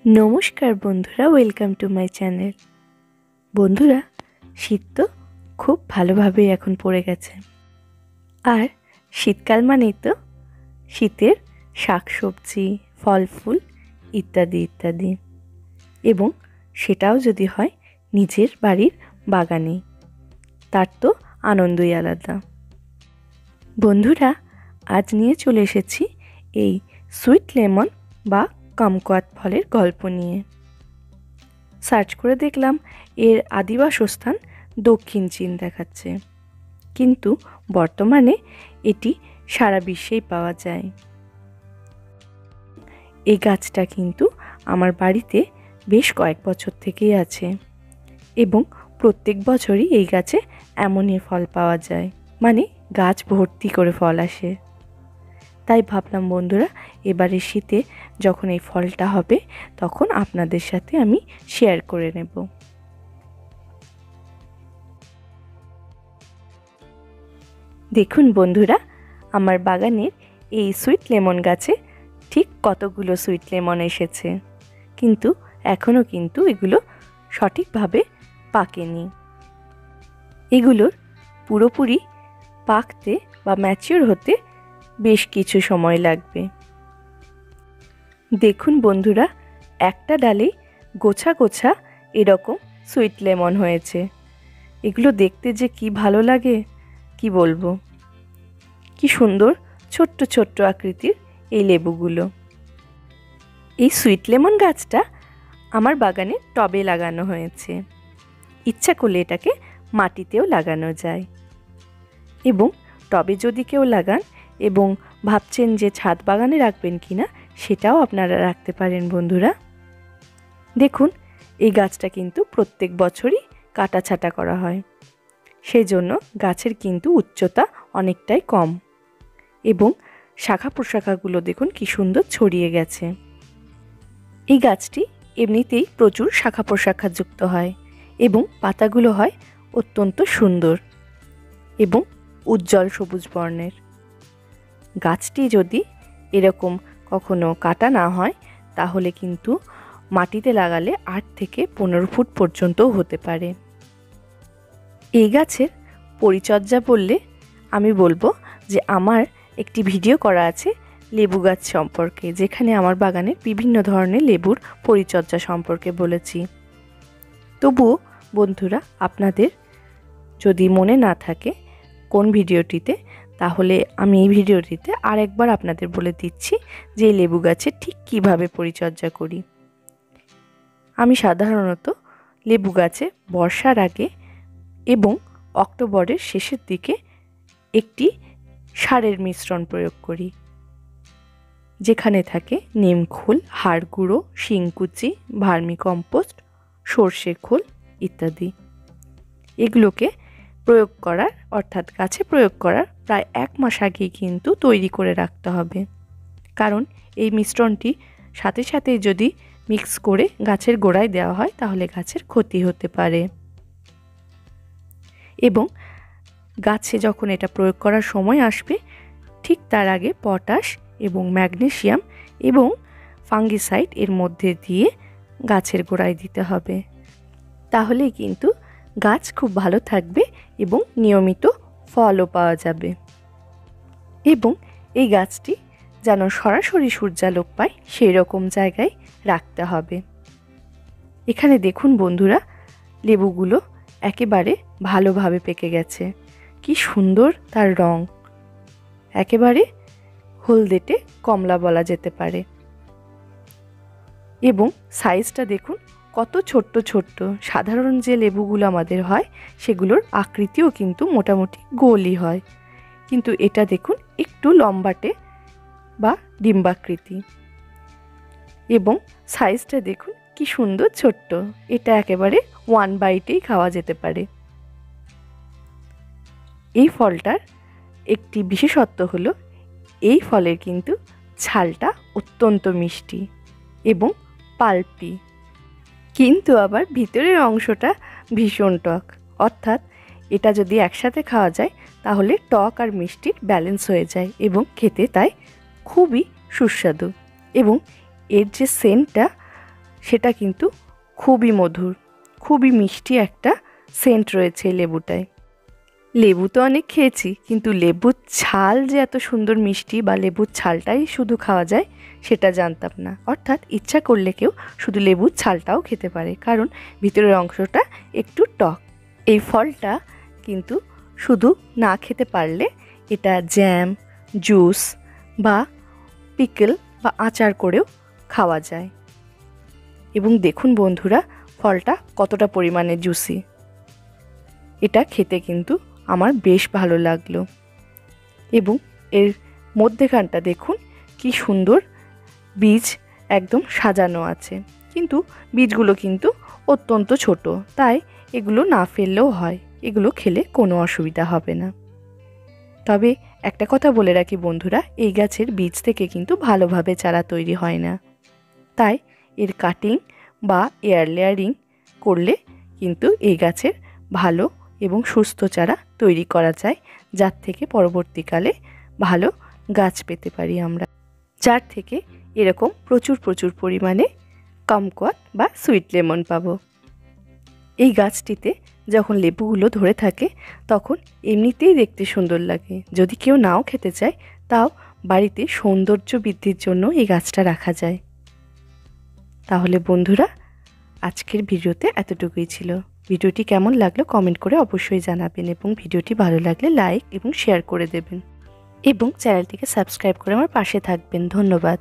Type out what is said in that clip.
নমস্কার বন্ধুরা, welcome to my channel. বন্ধুরা, শীত তো খুব ভালোভাবেই এখন পড়ে গেছে। আর শীতকাল মানেই তো শীতের শাকসবজি, ফল ফুল ইত্যাদি ইত্যাদি, এবং সেটাও যদি হয় নিজের বাড়ির বাগানে, তার তো আনন্দই আলাদা। বন্ধুরা, আজ নিয়ে চলে এসেছি এই সুইট লেমন বা কামকোয়াত ফলের গল্প নিয়ে। সার্চ করে দেখলাম এর আদি বাসস্থান দক্ষিণ চীন দেখাচ্ছে, কিন্তু বর্তমানে এটি সারা বিশ্বেই পাওয়া যায়। এই গাছটা কিন্তু আমার বাড়িতে বেশ কয়েক বছর থেকেই আছে, এবং প্রত্যেক বছরই এই গাছে এমনই ফল পাওয়া যায়, মানে গাছ ভর্তি করে ফল আসে। তাই ভাবলাম বন্ধুরা, এবারে শীতে যখন এই ফলটা হবে তখন আপনাদের সাথে আমি শেয়ার করে নেব। দেখুন বন্ধুরা, আমার বাগানের এই সুইট লেমন গাছে ঠিক কতগুলো সুইট লেমন এসেছে, কিন্তু এখনও কিন্তু এগুলো সঠিকভাবে পাকেনি। এগুলোর পুরোপুরি পাকতে বা ম্যাচিওর হতে বেশ কিছু সময় লাগবে। দেখুন বন্ধুরা, একটা ডালে গোছা গোছা এরকম সুইট লেমন হয়েছে। এগুলো দেখতে যে কি ভালো লাগে কি বলবো। কি সুন্দর ছোট্ট ছোট্ট আকৃতির এই লেবুগুলো। এই সুইট লেমন গাছটা আমার বাগানে টবে লাগানো হয়েছে। ইচ্ছা করলে এটাকে মাটিতেও লাগানো যায়, এবং টবে যদি কেউ লাগান এবং ভাবছেন যে ছাদ বাগানে রাখবেন কিনা, সেটাও আপনারা রাখতে পারেন বন্ধুরা। দেখুন, এই গাছটা কিন্তু প্রত্যেক বছরই কাটাছাঁটা করা হয়, সেই জন্য গাছের কিন্তু উচ্চতা অনেকটাই কম, এবং শাখা প্রশাখাগুলো দেখুন কি সুন্দর ছড়িয়ে গেছে। এই গাছটি এমনিতেই প্রচুর শাখা প্রশাখা যুক্ত হয়, এবং পাতাগুলো হয় অত্যন্ত সুন্দর এবং উজ্জ্বল সবুজ বর্ণের। গাছটি যদি এরকম কখনো কাটা না হয়, তাহলে কিন্তু মাটিতে লাগালে 8 থেকে 15 ফুট পর্যন্তও হতে পারে। এই গাছের পরিচর্যা বললে আমি বলবো যে আমার একটি ভিডিও করা আছে লেবু গাছ সম্পর্কে, যেখানে আমার বাগানের বিভিন্ন ধরনের লেবুর পরিচর্যা সম্পর্কে বলেছি। তবুও বন্ধুরা, আপনাদের যদি মনে না থাকে কোন ভিডিওটিতে, তাহলে আমি এই ভিডিওটিতে আরেকবার আপনাদের বলে দিচ্ছি যে এই লেবু গাছের ঠিক কীভাবে পরিচর্যা করি। আমি সাধারণত লেবু গাছে বর্ষার আগে এবং অক্টোবরের শেষের দিকে একটি সারের মিশ্রণ প্রয়োগ করি, যেখানে থাকে নিমখোল, হাড় গুঁড়ো, শিংকুচি, ভার্মি কম্পোস্ট, সর্ষে খোল ইত্যাদি। এগুলোকে প্রয়োগ করার অর্থাৎ গাছে প্রয়োগ করার প্রায় 1 মাস আগেই কিন্তু তৈরি করে রাখতে হবে, কারণ এই মিশ্রণটি সাথে সাথে যদি মিক্স করে গাছের গোড়ায় দেওয়া হয় তাহলে গাছের ক্ষতি হতে পারে। এবং গাছে যখন এটা প্রয়োগ করার সময় আসবে, ঠিক তার আগে পটাশ এবং ম্যাগনেসিয়াম এবং ফাঙ্গিসাইড এর মধ্যে দিয়ে গাছের গোড়ায় দিতে হবে। তাহলেই কিন্তু গাছ খুব ভালো থাকবে এবং নিয়মিত ফলও পাওয়া যাবে। এবং এই গাছটি যেন সরাসরি সূর্যালোক পায় সেই রকম জায়গায় রাখতে হবে। এখানে দেখুন বন্ধুরা, লেবুগুলো একেবারে ভালোভাবে পেকে গেছে। কি সুন্দর তার রং, একেবারে হলদেটে কমলা বলা যেতে পারে। এবং সাইজটা দেখুন কত ছোট্ট ছোট্ট। সাধারণ যে লেবুগুলো আমাদের হয় সেগুলোর আকৃতিও কিন্তু মোটামুটি গোলই হয়, কিন্তু এটা দেখুন একটু লম্বাটে বা ডিম্বাকৃতি, এবং সাইজটা দেখুন কি সুন্দর ছোট্ট। এটা একেবারে 1 বাইটেই খাওয়া যেতে পারে। এই ফলটার একটি বিশেষত্ব হলো এই ফলের কিন্তু ছালটা অত্যন্ত মিষ্টি এবং পাল্পি, কিন্তু আবার ভিতরের অংশটা ভীষণ টক। অর্থাৎ এটা যদি একসাথে খাওয়া যায় তাহলে টক আর মিষ্টির ব্যালেন্স হয়ে যায়, এবং খেতে তাই খুবই সুস্বাদু। এবং এর যে সেন্টটা সেটা কিন্তু খুবই মধুর, খুবই মিষ্টি একটা সেন্ট রয়েছে এই লেবুটায়। লেবু তো অনেক খেয়েছি, কিন্তু লেবুর ছাল যে এত সুন্দর মিষ্টি বা লেবুর ছালটাই শুধু খাওয়া যায় সেটা জানতাম না। অর্থাৎ ইচ্ছা করলে কেউ শুধু লেবুর ছালটাও খেতে পারে, কারণ ভিতরের অংশটা একটু টক। এই ফলটা কিন্তু শুধু না খেতে পারলে এটা জ্যাম, জুস বা পিকল বা আচার করেও খাওয়া যায়। এবং দেখুন বন্ধুরা, ফলটা কতটা পরিমাণে জুসি। এটা খেতে কিন্তু আমার বেশ ভালো লাগলো। এবং এর মধ্যেখানটা দেখুন কি সুন্দর বীজ একদম সাজানো আছে, কিন্তু বীজগুলো কিন্তু অত্যন্ত ছোট, তাই এগুলো না ফেললেও হয়, এগুলো খেলে কোনো অসুবিধা হবে না। তবে একটা কথা বলে রাখি বন্ধুরা, এই গাছের বীজ থেকে কিন্তু ভালোভাবে চারা তৈরি হয় না, তাই এর কাটিং বা এয়ার লেয়ারিং করলে কিন্তু এই গাছের ভালো এবং সুস্থ চারা তৈরি করা যায়, যার থেকে পরবর্তীকালে ভালো গাছ পেতে পারি আমরা, যার থেকে এরকম প্রচুর পরিমাণে কমকোয়াত বা সুইট লেমন পাবো। এই গাছটিতে যখন লেবুগুলো ধরে থাকে তখন এমনিতেই দেখতে সুন্দর লাগে। যদি কেউ নাও খেতে চায়, তাও বাড়িতে সৌন্দর্য বৃদ্ধির জন্য এই গাছটা রাখা যায়। তাহলে বন্ধুরা, আজকের ভিডিওতে এতটুকুই ছিল। ভিডিওটি কেমন লাগলো কমেন্ট করে অবশ্যই জানাবেন, এবং ভিডিওটি ভালো লাগলে লাইক এবং শেয়ার করে দেবেন, এবং চ্যানেলটিকে সাবস্ক্রাইব করে আমার পাশে থাকবেন। ধন্যবাদ।